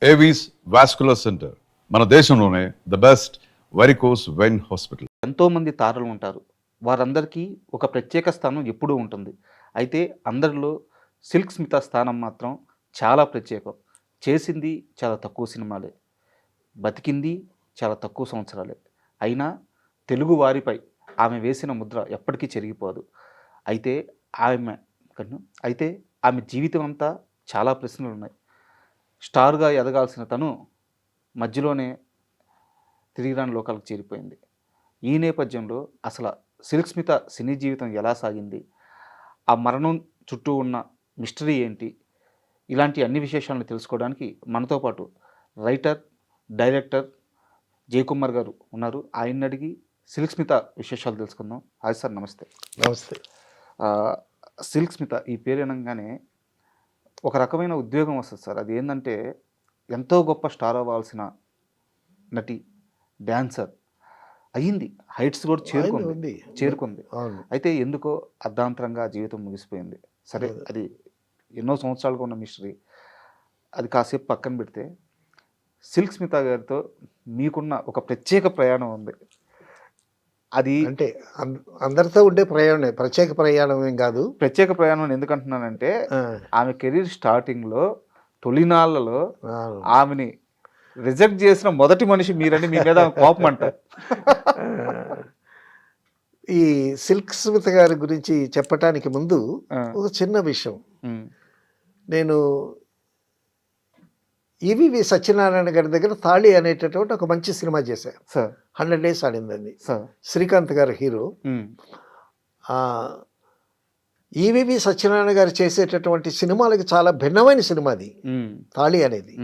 Avis vascular centre మన దేశంలోనే the best varicose vein hospital. ఎంతోమంది తారలు ఉంటారు. వారందరికీ ఒక ప్రత్యేక స్థానం ఎప్పుడూ ఉంటుంది. అయితే అందరిలో సిల్క్ స్మిత స్థానం మాత్రం చాలా ప్రత్యేకం. చేసింది చాలా తక్కువ సినిమాలే, బతికింది చాలా తక్కువ సంవత్సరాలే. అయినా తెలుగు వారిపై ఆమె వేసిన ముద్ర ఎప్పటికీ చెరిగిపోదు. అయితే ఆమె అయితే ఆమె జీవితం అంతా చాలా ప్రశ్నలు ఉన్నాయి. స్టార్గా ఎదగాల్సిన తను మధ్యలోనే తిరిగి రాని లోకాలకు చేరిపోయింది. ఈ నేపథ్యంలో అసలు సిల్క్ స్మిత సినీ జీవితం ఎలా సాగింది, ఆ మరణం చుట్టూ ఉన్న మిస్టరీ ఏంటి, ఇలాంటి అన్ని విశేషాలను తెలుసుకోవడానికి మనతో పాటు రైటర్, డైరెక్టర్ జయకుమార్ గారు ఉన్నారు. ఆయన్ని అడిగి సిల్క్ స్మిత విశేషాలు తెలుసుకుందాం. హాయ్ సార్, నమస్తే. నమస్తే. సిల్క్ స్మిత ఈ పేరు అనగానే ఒక రకమైన ఉద్వేగం వస్తుంది సార్. అది ఏంటంటే ఎంతో గొప్ప స్టార్ అవ్వాల్సిన నటి, డ్యాన్సర్ అయ్యింది, హైట్స్ కూడా చేరుకుంది. అయితే ఎందుకో అర్ధాంతరంగా జీవితం ముగిసిపోయింది. సరే, అది ఎన్నో సంవత్సరాలుగా ఉన్న మిస్టరీ. అది కాసేపు పక్కన పెడితే సిల్క్ స్మిత గారితో మీకున్న ఒక ప్రత్యేక ప్రయాణం ఉంది. అది అంటే అందరితో ఉండే ప్రయాణం, ప్రత్యేక ప్రయాణం ఏం కాదు. ప్రత్యేక ప్రయాణం ఎందుకంటున్నానంటే ఆమె కెరీర్ స్టార్టింగ్లో తొలినాళ్లలో ఆమెని రిజెక్ట్ చేసిన మొదటి మనిషి మీరని మీ మీద కోపం అంటారు. ఈ సిల్క్ స్మిత గారి గురించి చెప్పటానికి ముందు ఒక చిన్న విషయం. నేను ఈవీవి సత్యనారాయణ గారి దగ్గర తాళి అనేటటువంటి ఒక మంచి సినిమా చేశాను. 100 days ఆడిందండి. శ్రీకాంత్ గారు హీరో. ఈవీవి సత్యనారాయణ గారు చేసేటటువంటి సినిమాలకి చాలా భిన్నమైన సినిమా అది తాళి అనేది.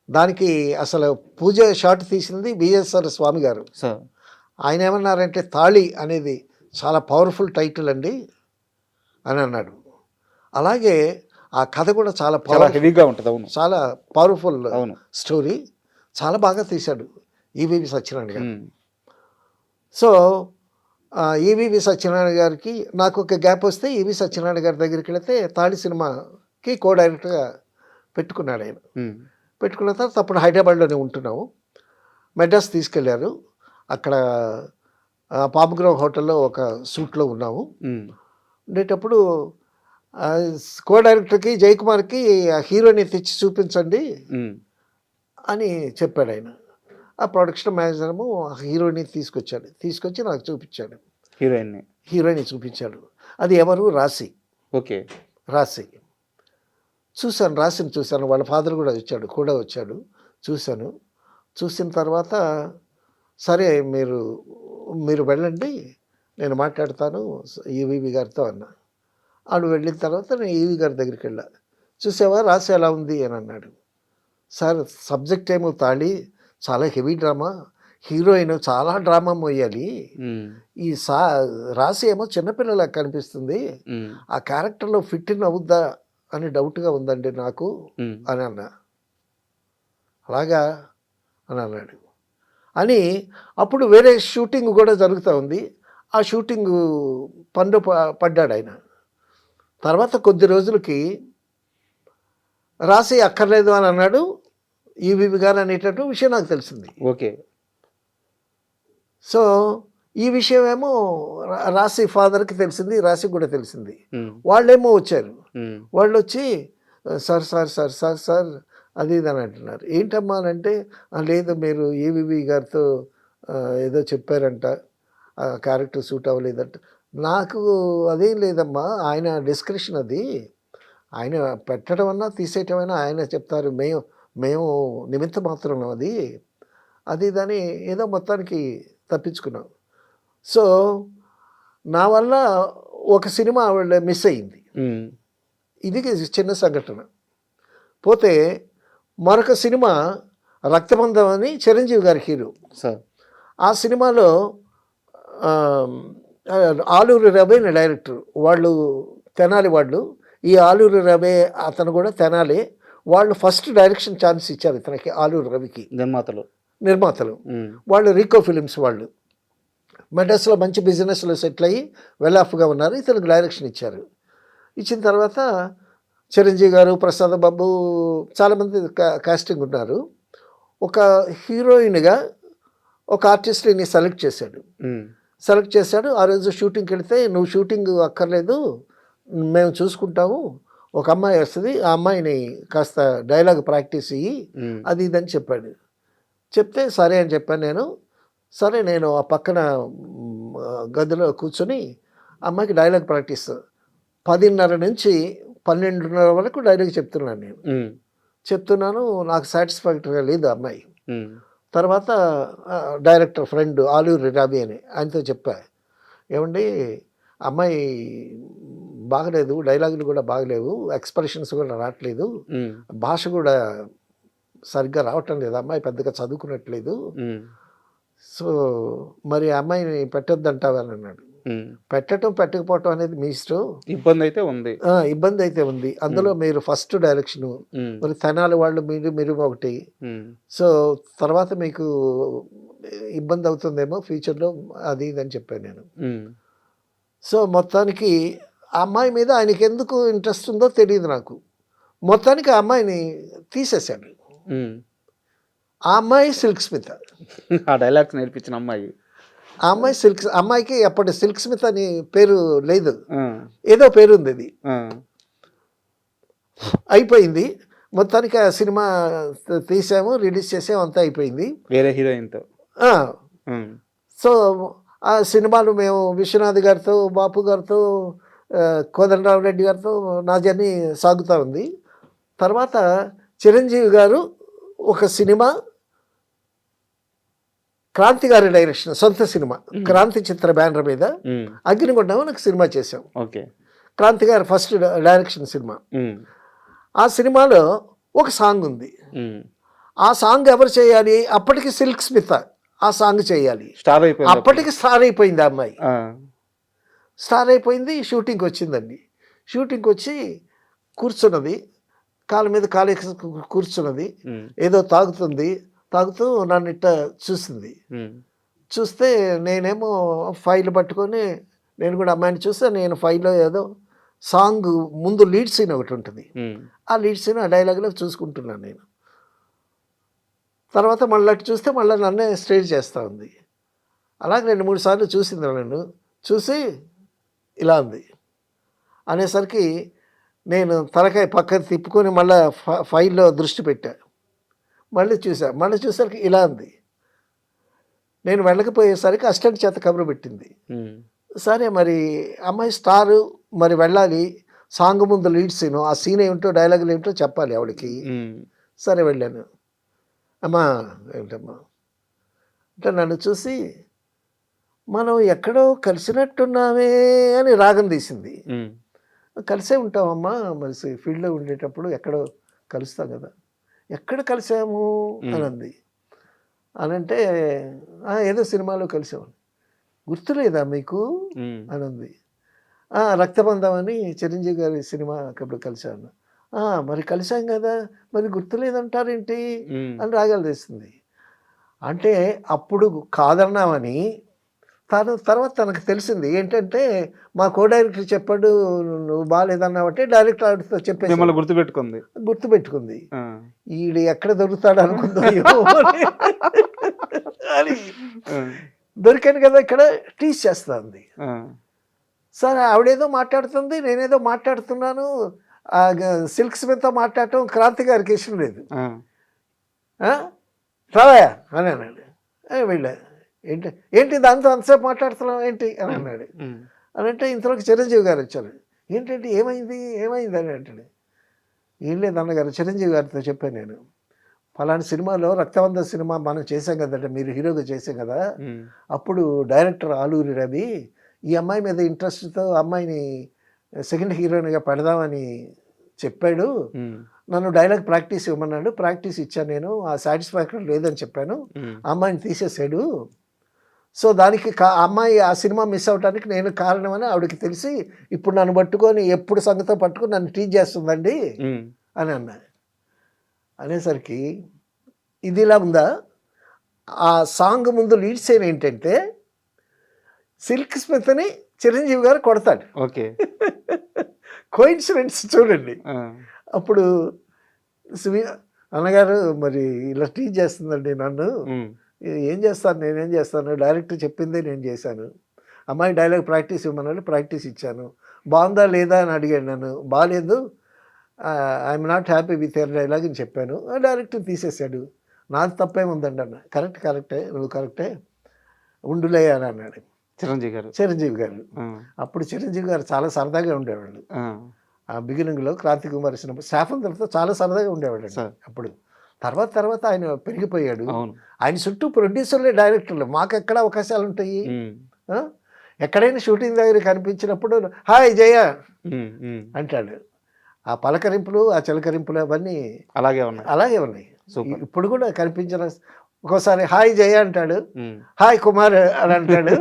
దానికి అసలు పూజ షాట్ తీసింది బిఎస్ఆర్ స్వామి గారు. ఆయన ఏమన్నారంటే తాళి అనేది చాలా పవర్ఫుల్ టైటిల్ అండి అని అన్నాడు. అలాగే ఆ కథ కూడా చాలా హెవీగా ఉంటుంది. అవును, చాలా పవర్ఫుల్ స్టోరీ. చాలా బాగా తీశాడు ఈవీవి సత్యనారాయణ గారు. సో ఈవీవి సత్యనారాయణ గారికి నాకు ఒక గ్యాప్ వస్తే ఈవి సత్యనారాయణ గారి దగ్గరికి వెళితే తాళి సినిమాకి కో డైరెక్టర్గా పెట్టుకున్నాడు ఆయన. పెట్టుకున్న తర్వాత అప్పుడు హైదరాబాద్లోనే ఉంటున్నాము. మెడ్రాస్ తీసుకెళ్లారు. అక్కడ పాపగ్రామ్ హోటల్లో ఒక సూట్లో ఉన్నాము. ఉండేటప్పుడు కో డైరెక్టర్కి జయకుమార్కి హీరోని తెచ్చి చూపించండి అని చెప్పాడు ఆయన. ఆ ప్రొడక్షన్ మేనేజర్ము హీరోయిన్ తీసుకొచ్చి నాకు చూపించాడు. హీరోయిన్ చూపించాడు. అది ఎవరు? రాశి. ఓకే, రాశి రాశిని చూశాను. వాళ్ళ ఫాదర్ కూడా వచ్చాడు. చూసిన తర్వాత సరే మీరు వెళ్ళండి, నేను మాట్లాడతాను ఈవీవి గారితో అన్నా. ఆడు వెళ్ళిన తర్వాత నేను ఈవీ గారి దగ్గరికి వెళ్ళా. చూసావా రాశి ఎలా ఉంది అని అన్నాడు. సార్, సబ్జెక్ట్ ఏమో తాళి, చాలా హెవీ డ్రామా, హీరోయిన్ చాలా డ్రామా మోయాలి. ఈ రాశి ఏమో చిన్నపిల్లలకు కనిపిస్తుంది, ఆ క్యారెక్టర్లో ఫిట్ ఇన్ అవుద్దా అని డౌట్గా ఉందండి నాకు అని అన్నా. అలాగా అని అన్నాడు. అని అప్పుడు వేరే షూటింగ్ కూడా జరుగుతూ ఉంది. ఆ షూటింగ్ పనిలో పడ్డాడు ఆయన. తర్వాత కొద్ది రోజులకి రాసి అక్కర్లేదు అని అన్నాడు ఈవీవి గారు అనేటట్టు విషయం నాకు తెలిసింది. ఓకే. సో ఈ విషయం ఏమో రాశి ఫాదర్కి తెలిసింది, రాశి కూడా తెలిసింది. వాళ్ళేమో వచ్చారు. వాళ్ళు వచ్చి సార్ అది ఇది అని అంటున్నారు. ఏంటమ్మా అని అంటే, లేదు మీరు ఈవీవి గారితో ఏదో చెప్పారంట, ఆ క్యారెక్టర్ సూట్ అవ్వలేదంట. నాకు అదేం లేదమ్మా, ఆయన డిస్క్రిప్షన్ అది, ఆయన పెట్టడం అన్నా తీసేయటం అయినా ఆయన చెప్తారు, మేము నిమిత్త మాత్రం అది దాన్ని ఏదో మొత్తానికి తప్పించుకున్నాం. సో నా వల్ల ఒక సినిమా ఆవిడ మిస్ అయింది. ఇది చిన్న సంఘటన. పోతే మరొక సినిమా రక్తబంధం అని చిరంజీవి గారి హీరో. ఆ సినిమాలో ఆలూరి రవి డైరెక్టర్, వాళ్ళు తెనాలి వాళ్ళు. ఈ ఆలూరి రవి అతను కూడా తెనాలి. వాళ్ళు ఫస్ట్ డైరెక్షన్ ఛాన్స్ ఇచ్చారు ఇతనికి, ఆలూరి రవికి. నిర్మాతలు వాళ్ళు రీకో ఫిలిమ్స్ వాళ్ళు. మెడ్రాస్లో మంచి బిజినెస్లో సెటిల్ అయ్యి వెల్ ఆఫ్గా ఉన్నారు. ఇతనికి డైరెక్షన్ ఇచ్చారు. ఇచ్చిన తర్వాత చిరంజీవి గారు, ప్రసాద్ బాబు చాలామంది కాస్టింగ్ ఉన్నారు. ఒక హీరోయిన్‌గా ఒక ఆర్టిస్ట్‌ని సెలెక్ట్ చేశాడు. సెలెక్ట్ చేశాడు. ఆ రోజు షూటింగ్‌కి వెళితే, "నువ్వు షూటింగ్ అక్కర్లేదు, మేము చూసుకుంటాము. ఒక అమ్మాయి వస్తది. ఆ అమ్మాయిని కాస్త డైలాగ్ ప్రాక్టీస్ ఇయ్యి" అది ఇది అని చెప్పాడు. చెప్తే సరే అని చెప్పాను నేను. సరే నేను ఆ పక్కన గదిలో కూర్చొని అమ్మాయికి డైలాగ్ ప్రాక్టీస్ 10:30 నుంచి 12:30 వరకు డైలాగ్ చెప్తున్నాను నేను. చెప్తున్నాను. నాకు సాటిస్ఫాక్టరీగా లేదు ఆ అమ్మాయి. తర్వాత డైరెక్టర్ ఫ్రెండ్ ఆలూరి రవి అని ఆయనతో చెప్పా. ఏవండీ అమ్మాయి బాగలేదు, డైలాగులు కూడా బాగలేవు, ఎక్స్‌ప్రెషన్స్ కూడా రావట్లేదు, భాష కూడా సరిగ్గా రావటం లేదు, అమ్మాయి పెద్దగా చదువుకున్నట్లేదు. సో మరి ఆ అమ్మాయిని పెట్టొద్దంటావా అని అన్నాడు. పెట్టడం పెట్టకపోవటం అనేది మీ ఇష్టం. ఇబ్బంది అయితే ఉంది. ఇబ్బంది అయితే ఉంది. అందులో మీరు ఫస్ట్ డైరెక్షను, మరి తెనాలి వాళ్ళు మీరు ఒకటి. సో తర్వాత మీకు ఇబ్బంది అవుతుందేమో ఫ్యూచర్‌లో అది ఇది అని చెప్పాను నేను. సో మొత్తానికి ఆ అమ్మాయి మీద ఆయనకి ఎందుకు ఇంట్రెస్ట్ ఉందో తెలియదు నాకు. మొత్తానికి ఆ అమ్మాయిని తీసేశాడు. ఆ అమ్మాయి సిల్క్ స్మిత. ఆ డైలాగ్స్ నేర్పించిన అమ్మాయి. ఆ అమ్మాయి అమ్మాయికి అప్పటి సిల్క్ స్మిత్ అని పేరు లేదు, ఏదో పేరుంది. అది అయిపోయింది. మొత్తానికి ఆ సినిమా తీసాము, రిలీజ్ చేసాము, అంతా అయిపోయింది వేరే హీరోయిన్‌తో. సో ఆ సినిమాలు మేము విశ్వనాథ్ గారితో, బాపు గారితో, కోదండరామరెడ్డి గారితో నా జర్నీ సాగుతూ ఉంది. తర్వాత చిరంజీవి గారు ఒక సినిమా, క్రాంతి గారి డైరెక్షన్, సొంత సినిమా, క్రాంతి చిత్ర బ్యానర్ మీద అగ్నిగుండం అని ఒక సినిమా చేసాం. ఓకే. క్రాంతి గారి ఫస్ట్ డైరెక్షన్ సినిమా. ఆ సినిమాలో ఒక సాంగ్ ఉంది. ఆ సాంగ్ ఎవరు చేయాలి? అప్పటికి సిల్క్ స్మిత ఆ సాంగ్ చేయాలి. స్టార్ అయిపోయింది. అప్పటికి స్టార్ అయిపోయింది ఆ అమ్మాయి. స్టార్ అయిపోయింది. షూటింగ్కి వచ్చిందండి. షూటింగ్కి వచ్చి కూర్చున్నది, కాళ్ళ మీద కాలు కూర్చున్నది, ఏదో తాగుతూ నన్ను ఇట్ట చూసింది. చూస్తే నేనేమో ఫైల్ పట్టుకొని నేను కూడా అమ్మాయిని చూస్తే, నేను ఫైల్లో ఏదో సాంగ్ ముందు లీడ్ సీన్ ఒకటి ఉంటుంది, ఆ లీడ్ సీన్ ఆ డైలాగ్లో చూసుకుంటున్నాను నేను. తర్వాత మళ్ళీ అటు చూస్తే మళ్ళీ నన్నే స్టేజ్ చేస్తూ ఉంది. అలాగే 2-3 సార్లు చూసింది. నన్ను చూసి ఇలా ఉంది అనేసరికి నేను తలకాయ పక్కన తిప్పుకొని మళ్ళీ ఫైల్లో దృష్టి పెట్టా. మళ్ళీ చూసరికి ఇలా ఉంది. నేను వెళ్ళకపోయేసరికి అసిస్టెంట్ చేత కబురు పెట్టింది. సరే మరి అమ్మాయి స్టారు, మరి వెళ్ళాలి, సాంగ్ ముందు లీడ్ సీను, ఆ సీన్ ఏమిటో డైలాగులు ఏమిటో చెప్పాలి ఆవిడకి. సరే వెళ్ళాను. అమ్మా ఏమిటమ్మా అంటే నన్ను చూసి, మనం ఎక్కడో కలిసినట్టున్నామే అని రాగం తీసింది. కలిసే ఉంటామమ్మా, మరి ఫీల్డ్లో ఉండేటప్పుడు ఎక్కడో కలుస్తాం కదా, ఎక్కడ కలిసాము అని అంది. అనంటే ఏదో సినిమాలో కలిసామని. గుర్తులేదా మీకు అని అంది. రక్తబంధం అని చిరంజీవి గారి సినిమా అప్పుడు కలిసాను. మరి కలిసాం కదా, మరి గుర్తులేదంటారేంటి అని రాగాలు తీస్తుంది. అంటే అప్పుడు కాదన్నామని తర్వాత తనకు తెలిసింది ఏంటంటే, మా కో డైరెక్టర్ చెప్పాడు నువ్వు బాగాలేదన్నావంటే డైరెక్టర్ ఆవిడతో చెప్పేసి గుర్తుపెట్టుకుంది. ఈడు ఎక్కడ దొరుకుతాడు అనుకుందో అని దొరికాను కదా ఇక్కడ టీచ్ చేస్తుంది. సరే ఆవిడేదో మాట్లాడుతుంది, నేనేదో మాట్లాడుతున్నాను. సిల్క్ స్మిత్తో మాట్లాడటం క్రాంతి గారికి ఇష్టం లేదు. రావయా అని అన్నాడు. వెళ్ళా. ఏంటి దాంతో అంతసేపు మాట్లాడుతున్నావు ఏంటి అని అన్నాడు. అని అంటే ఇంతలోకి చిరంజీవి గారు వచ్చారు. ఏంటంటే ఏమైంది అని అంటాడు. ఏం లేదు అన్నగారు, చిరంజీవి గారితో చెప్పాను నేను, ఫలానా సినిమాలో రక్తబంధ సినిమా మనం చేసాం కదంటే, మీరు హీరోగా చేసాం కదా, అప్పుడు డైరెక్టర్ ఆలూరి రవి ఈ అమ్మాయి మీద ఇంట్రెస్ట్తో అమ్మాయిని సెకండ్ హీరోయిన్గా పెడదామని చెప్పాడు, నన్ను డైలాగ్ ప్రాక్టీస్ ఇవ్వమన్నాడు, ప్రాక్టీస్ ఇచ్చాను నేను, ఆ సాటిస్ఫాక్టరీ లేదని చెప్పాను, అమ్మాయిని తీసేసాడు. సో దానికి అమ్మాయి ఆ సినిమా మిస్ అవడానికి నేను కారణమని ఆవిడకి తెలిసి ఇప్పుడు నన్ను పట్టుకొని ఎప్పుడు సంగతో పట్టుకొని నన్ను టీచ్ చేస్తుందండి అని అన్నా. అనేసరికి ఇది ఇలా ఉందా. ఆ సాంగ్ ముందు లీడ్ సీన్ ఏంటంటే సిల్క్ స్మిత్ని చిరంజీవి గారు కొడతాడు. ఓకే. కోయిన్సిడెన్స్ చూడండి. ఆ, అప్పుడు సుమి అన్నగారు మరి ఇలా టీచ్ చేస్తుందండి నన్ను. ఉమ్, ఏం చేస్తాను, నేనేం చేస్తాను, డైరెక్టర్ చెప్పిందే నేను చేశాను. అమ్మాయి డైలాగ్ ప్రాక్టీస్ ఇవ్వమన్నాడు, ప్రాక్టీస్ ఇచ్చాను. బాగుందా లేదా అని అడిగాడు నన్ను. బాగాలేదు, I'm not happy with your dialogue అని చెప్పాను. డైరెక్టర్ తీసేశాడు. నాది తప్పేముందండి అన్న. కరెక్టే, నువ్వు కరెక్టే, ఉండులే అని అన్నాడు చిరంజీవి గారు. చిరంజీవి గారు. ఆ, అప్పుడు చిరంజీవి గారు చాలా సరదాగా ఉండేవాళ్ళు. ఆ, ఆ బిగినింగ్లో క్రాంతి కుమార్ సినిమా స్టాఫ్ అందరితో చాలా సరదాగా ఉండేవాడు సార్. అప్పుడు. తర్వాత ఆయన పెరిగిపోయాడు. అవును. ఆయన చుట్టూ ప్రొడ్యూసర్లే, డైరెక్టర్లు. మాకు ఎక్కడ అవకాశాలు ఉంటాయి? ఉమ్, ఆ? ఎక్కడైనా షూటింగ్ దగ్గర కనిపించినప్పుడు హాయ్ జయ ఉమ్, ఉమ్, అంటాడు. ఆ పలకరింపులు, ఆ చిలకరింపులు అవన్నీ అలాగే ఉన్నాయి. అలాగే ఉన్నాయి. సూపర్. ఇప్పుడు కూడా కనిపించిన ఒక్కోసారి హాయ్ జయ అంటాడు, ఉమ్, హాయ్ కుమార్ అని అంటాడు.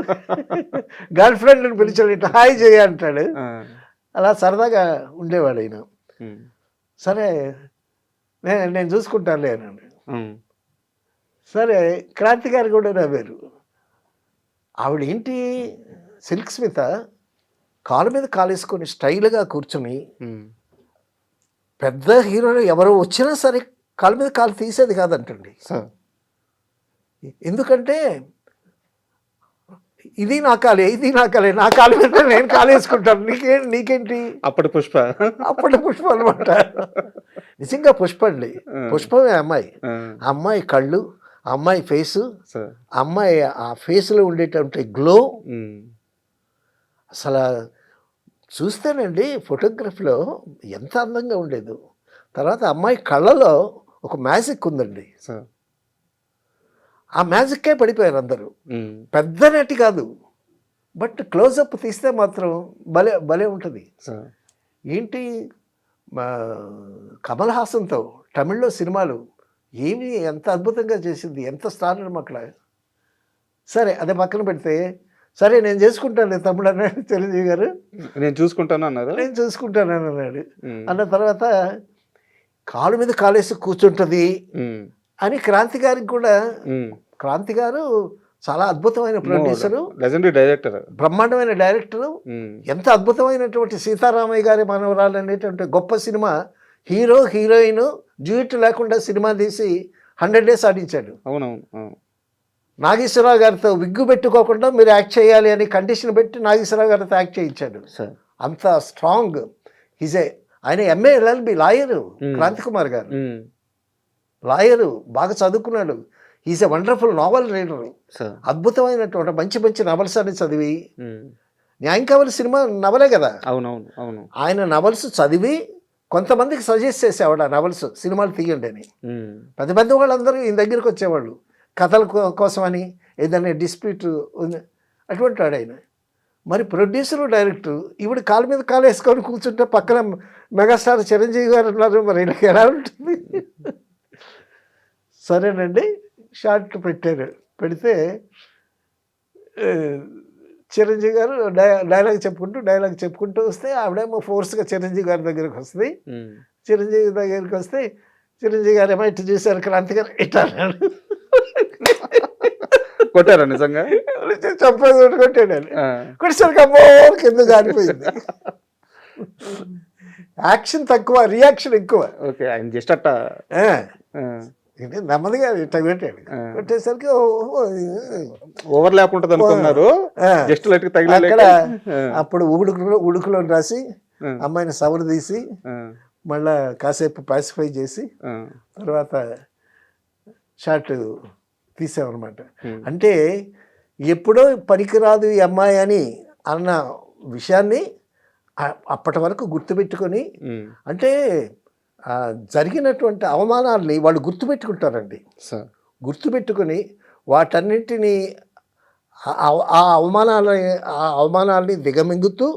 గర్ల్ ఫ్రెండ్ని పిలిచాడు ఇట్లా హాయ్ జయ అంటాడు. ఆ, అలా సరదాగా ఉండేవాడు ఆయన. ఉమ్, సరే నేను చూసుకుంటానులే అన్నాడు. ఉమ్, సరే క్రాంతి గారు కూడా నవ్వారు. ఆవిడ ఏంటి సిల్క్ స్మిత కాలు మీద కాలేసుకొని స్టైల్గా కూర్చుని, ఉమ్, పెద్ద హీరోలు ఎవరో వచ్చినా సరే కాలు మీద కాలు తీసేది కాదంటండి. సార్. ఎందుకంటే ఇది నా కాలే, నా కాలు మీద నేను కాలేసుకుంటాను, నీకేంటి. అప్పటి పుష్ప. అప్పటి పుష్ప అనమాట. నిజంగా పుష్ప అండి. పుష్పమే అమ్మాయి. ఆ, ఆ అమ్మాయి కళ్ళు, ఆ అమ్మాయి ఫేసు, సార్. ఆ అమ్మాయి ఆ ఫేస్లో ఉండేటువంటి గ్లో ఉమ్, అసలు చూస్తేనండి ఫోటోగ్రఫీలో ఎంత అందంగా ఉండేదో. తర్వాత అమ్మాయి కళ్ళలో ఒక మ్యాజిక్ ఉందండి. సార్. ఆ మ్యాజిక్కే పడిపోయారు అందరూ. ఉమ్, పెద్ద నటి కాదు, బట్ క్లోజప్ తీస్తే మాత్రం భలే ఉంటుంది. సార్. ఏంటి కమల్ హాసన్తో తమిళ్లో సినిమాలు ఏమి ఎంత అద్భుతంగా చేసింది, ఎంత స్టార్ అక్కడ. సరే అదే పక్కన పెడితే, సరే నేను చేసుకుంటాను తమ్ముడు అన్నాడు చిరంజీవి గారు. నేను చూసుకుంటాను అన్నారు. నేను చూసుకుంటానని అన్నాడు. ఉమ్, అన్న తర్వాత కాలు మీద కాలేసి కూర్చుంటుంది ఉమ్, అని క్రాంతి గారికి కూడా. ఉమ్, క్రాంతి గారు చాలా అద్భుతమైన ప్రొడ్యూసరు, లెజెండరీ డైరెక్టర్. బ్రహ్మాండమైన డైరెక్టరు. ఉమ్, ఎంత అద్భుతమైనటువంటి సీతారామయ్య గారి మనవరాలు అనేటువంటి గొప్ప సినిమా, హీరో హీరోయిన్ డ్యూట్ లేకుండా సినిమా తీసి 100 days ఆడించాడు. అవునవును. అవును. నాగేశ్వరరావు గారితో విగ్గు పెట్టుకోకుండా మీరు యాక్ట్ చేయాలి అని కండిషన్ పెట్టి నాగేశ్వరరావు గారితో యాక్ట్ చేయించాడు. సార్. అంత స్ట్రాంగ్. ఆయన MA LLB lawyer Kranti Kumar garu. Um, lawyer, బాగా చదువుకున్నాడు. Is a wonderful novel reader. Sir. అద్భుతమైనటువంటి మంచి నవల్స్ అని చదివి, ఉమ్, న్యాయం కావాలి సినిమా నవలే కదా, అవునవును. అవును. ఆయన నవల్స్ చదివి కొంతమందికి సజెస్ట్ చేసేవాడు ఆ నవల్స్ సినిమాలు తీయండి అని. ఉమ్, పెద్ద వాళ్ళందరూ ఈయన దగ్గరికి వచ్చేవాళ్ళు కథల కోసమని, ఏదైనా డిస్ప్యూట్ అటువంటి వాడు ఆయన. మరి ప్రొడ్యూసరు, డైరెక్టర్ ఈవిడ కాలు మీద కాలు వేసుకొని కూర్చుంటే పక్కన మెగాస్టార్ చిరంజీవి గారు ఉన్నారు. మరి ఇలా ఎలా ఉంటుంది? సరేనండి, షార్ట్ పెట్టారు. పెడితే చిరంజీవి గారు డైలాగ్ చెప్పుకుంటూ వస్తే ఆవిడేమో ఫోర్స్గా చిరంజీవి గారి దగ్గరికి వస్తుంది. ఉమ్, చిరంజీవి దగ్గరికి వస్తే చిరంజీవి గారు ఏమో ఇట్లా చూశారు, క్రాంతి గారు ఇట్లా అన్నాడు. కొట్టారా నిజంగా? చెప్పేది కొట్టాడు. ఆ, కొట్టేసరికి అమ్మో కింద జారిపోయింది. యాక్షన్ తక్కువ, రియాక్షన్ ఎక్కువ. ఓకే. ఆయన జస్ట్ అట్ట. ఆ, ఆ, ఇది నెమ్మదిగా ఇట్లా కొట్టాడు. కొట్టేసరికి ఓవర్ ల్యాప్ ఉంటుంది అనుకున్నారు. ఆ, జస్ట్ లైట్ అక్కడ తగిలి. అప్పుడు ఉడుకులో రాసి అమ్మాయిని సవరు తీసి మళ్ళా కాసేపు పాసిఫై చేసి తర్వాత షార్ట్ తీసామన్నమాట. అంటే ఎప్పుడో పనికిరాదు ఈ అమ్మాయి అని అన్న విషయాన్ని అప్పటి వరకు గుర్తుపెట్టుకొని, అంటే జరిగినటువంటి అవమానాల్ని వాళ్ళు గుర్తుపెట్టుకుంటారండి. గుర్తుపెట్టుకొని వాటన్నింటినీ ఆ అవమానాల్ని దిగమింగుతూ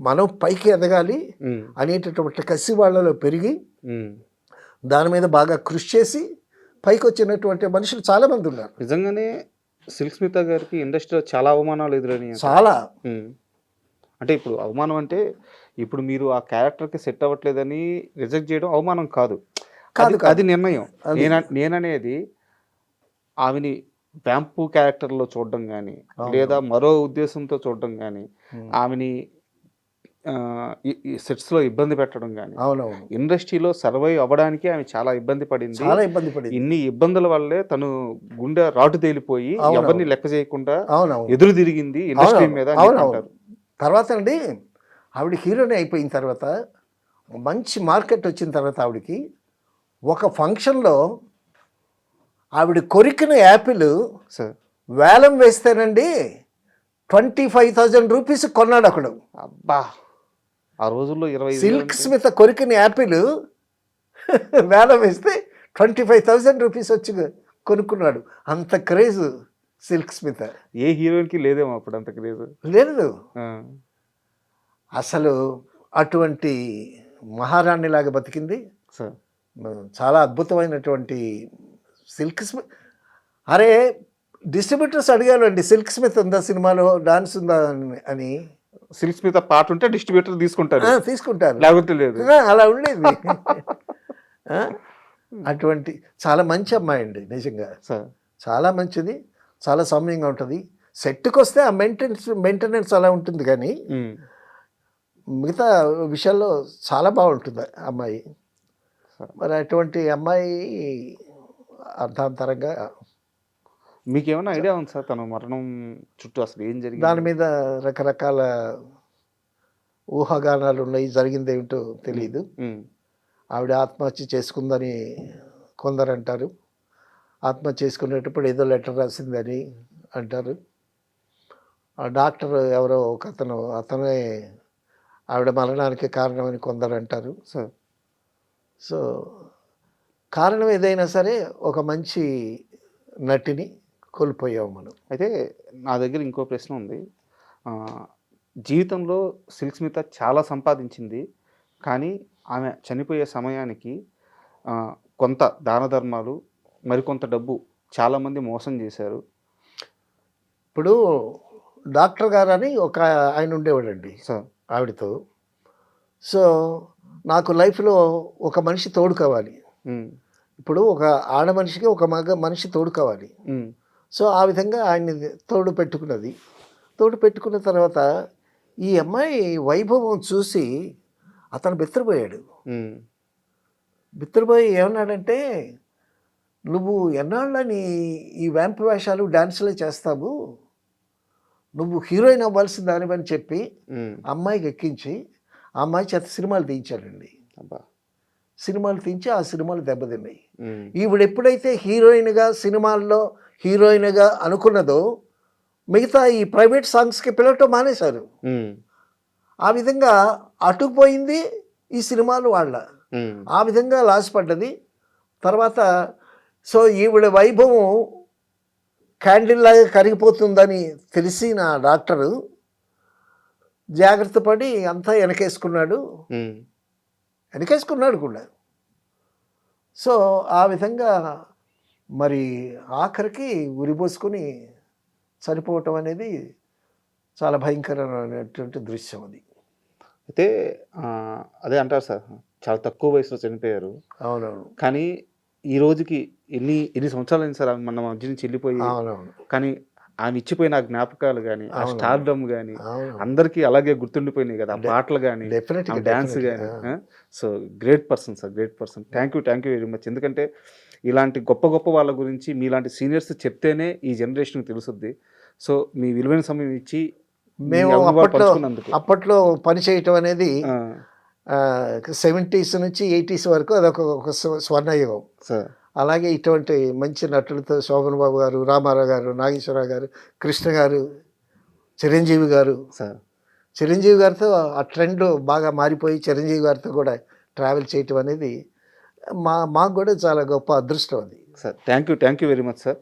మనం పైకి ఎదగాలి అనేటటువంటి కసి వాళ్ళలో పెరిగి దాని మీద బాగా కృషి చేసి పైకి వచ్చినటువంటి మనుషులు చాలా మంది ఉన్నారు. నిజంగానే సిల్క్ స్మిత గారికి ఇండస్ట్రీలో చాలా అవమానాలు ఎదురైనాయి. చాలా. అంటే ఇప్పుడు అవమానం అంటే ఇప్పుడు మీరు ఆ క్యారెక్టర్కి సెట్ అవ్వట్లేదని రిజెక్ట్ చేయడం అవమానం కాదు, అది నిర్ణయం. నేననేది ఆమెని వ్యాంపు క్యారెక్టర్లో చూడడం కానీ లేదా మరో ఉద్దేశంతో చూడడం కానీ ఆమెని ఈ సెట్స్లో ఇబ్బంది పెట్టడం కానీ అవునవును, ఇండస్ట్రీలో సర్వైవ్ అవ్వడానికి ఆమె చాలా ఇబ్బంది పడింది. చాలా ఇబ్బంది పడింది. ఇన్ని ఇబ్బందుల వల్లే తను గుండె రాటు తేలిపోయి అవునవును. ఎవరిని లెక్క చేయకుండా అవునవును, ఎదురు తిరిగింది ఇండస్ట్రీ మీద అని చెప్పి అవునవును. అంటారు. తర్వాత అండి ఆవిడ హీరోయిన్ అయిపోయిన తర్వాత మంచి మార్కెట్ వచ్చిన తర్వాత ఆవిడకి ఒక ఫంక్షన్లో ఆవిడ కొరికిన యాపిల్ సార్ వేలం వేస్తేనండి 25,000 రూపీస్ కొన్నాడు ఒకడు. అబ్బా, ఆ రోజుల్లో 20 సిల్క్ స్మిత కొరికిన యాపిల్ వేలం వేస్తే 25,000 రూపీస్ వచ్చి కొనుక్కున్నాడు. అంత క్రేజ్ సిల్క్ స్మిత. ఏ హీరోయిన్కి లేదేమో అప్పుడు అంత క్రేజ్. లేదు అసలు, అటువంటి మహారాణిలాగా బతికింది. సార్ చాలా అద్భుతమైనటువంటి సిల్క్ స్మిత్. అరే డిస్ట్రిబ్యూటర్స్ అడిగారండి, సిల్క్ స్మిత్ ఉందా సినిమాలో, డాన్స్ ఉందా అని. సిల్క్ స్మిత పాట ఉంటే డిస్ట్రిబ్యూటర్ తీసుకుంటారు, తీసుకుంటారు, లేకపోతే లేదు. అలా ఉండేది. అటువంటి చాలా మంచి అమ్మాయి అండి నిజంగా, సార్ చాలా మంచిది, చాలా సౌమ్యంగా ఉంటుంది. సెట్కి వస్తే ఆ మెయింటెనెన్స్ అలా ఉంటుంది, కానీ మిగతా విషయాల్లో చాలా బాగుంటుంది ఆ అమ్మాయి. మరి అటువంటి అమ్మాయి అర్ధాంతరంగా. మీకేమైనా ఐడియా ఉంది సార్ తన మరణం చుట్టూ అసలు ఏం జరిగింది? దాని మీద రకరకాల ఊహాగానాలు ఉన్నాయి, జరిగింది ఏమిటో తెలియదు. ఆవిడ ఆత్మహత్య చేసుకుందని కొందరు అంటారు, ఆత్మహత్య చేసుకునేటప్పుడు ఏదో లెటర్ రాసిందని అంటారు. ఆ డాక్టర్ ఎవరో ఒక అతనే ఆవిడ మరణానికి కారణమని కొందరు అంటారు. సో కారణం ఏదైనా సరే ఒక మంచి నటిని కోల్పోయాము మనం. అయితే నా దగ్గర ఇంకో ప్రశ్న ఉంది. జీవితంలో సిల్క్ స్మిత చాలా సంపాదించింది, కానీ ఆమె చనిపోయే సమయానికి కొంత దాన ధర్మాలు, మరికొంత డబ్బు చాలామంది మోసం చేశారు. ఇప్పుడు డాక్టర్ గారు అని ఒక ఆయన ఉండేవాడండి సార్ ఆవిడతో. సో నాకు లైఫ్లో ఒక మనిషి తోడు కావాలి. ఇప్పుడు ఒక ఆడ మనిషికి ఒక మగ మనిషి తోడు కావాలి. సో ఆ విధంగా ఆయన్ని తోడు పెట్టుకున్నది. తోడు పెట్టుకున్న తర్వాత ఈ అమ్మాయి వైభవం చూసి అతను బిత్తరపోయాడు. బిత్తరపోయి ఏమన్నాడంటే, నువ్వు ఎన్నాళ్ళని ఈ వ్యాంప్ వేషాలు డాన్సులే చేస్తావు, నువ్వు హీరోయిన్ అవ్వాల్సిన దానివని చెప్పి అమ్మాయికి ఎక్కించి ఆ అమ్మాయి చేత సినిమాలు తీయించాడండి. సినిమాలు తీయించి ఆ సినిమాలు దెబ్బతిన్నాయి. ఈవిడ ఎప్పుడైతే సినిమాల్లో హీరోయిన్గా అనుకున్నదో మిగతా ఈ ప్రైవేట్ సాంగ్స్కి పిలవటం మానేశారు. ఆ విధంగా అటుకుపోయింది ఈ సినిమాలు వాళ్ళ. ఆ విధంగా లాస్ పడ్డది. తర్వాత సో ఈవిడ వైభవం క్యాండిల్ లాగా కరిగిపోతుందని తెలిసి నా డాక్టరు జాగ్రత్త పడి అంతా వెనకేసుకున్నాడు కూడా. సో ఆ విధంగా మరి ఆఖరికి ఉరిపోసుకొని చనిపోవటం అనేది చాలా భయంకరమైనటువంటి దృశ్యం అది. అయితే అదే అంటారు సార్, చాలా తక్కువ వయసులో చనిపోయారు. అవునవును. కానీ ఈ రోజుకి ఎన్ని సంవత్సరాలు అయింది సార్ మన మధ్య నుంచి వెళ్ళిపోయి. అవునవును. కానీ ఆమె ఇచ్చిపోయిన ఆ జ్ఞాపకాలు కానీ, ఆ స్టార్డమ్ కానీ అందరికీ అలాగే గుర్తుండిపోయినాయి కదా, ఆ పాటలు కానీ, డాన్స్ కానీ. So great person sir, great person. Thank you very much. ఎందుకంటే ఇలాంటి గొప్ప గొప్ప వాళ్ళ గురించి మీలాంటి సీనియర్స్ చెప్తేనే ఈ జనరేషన్కి తెలుస్తుంది. సో మీ విలువైన సమయం ఇచ్చి మేము అప్పట్లో పని చేయటం అనేది 70s నుంచి 80s వరకు అదొక స్వర్ణయుగం. అలాగే ఇటువంటి మంచి నటులతో శోభన్ బాబు గారు, రామారావు గారు, నాగేశ్వరరావు గారు, కృష్ణ గారు, చిరంజీవి గారితో ఆ ట్రెండ్ బాగా మారిపోయి చిరంజీవి గారితో కూడా ట్రావెల్ చేయటం అనేది మాకు కూడా చాలా గొప్ప అదృష్టం అది. Sir thank you very much sir.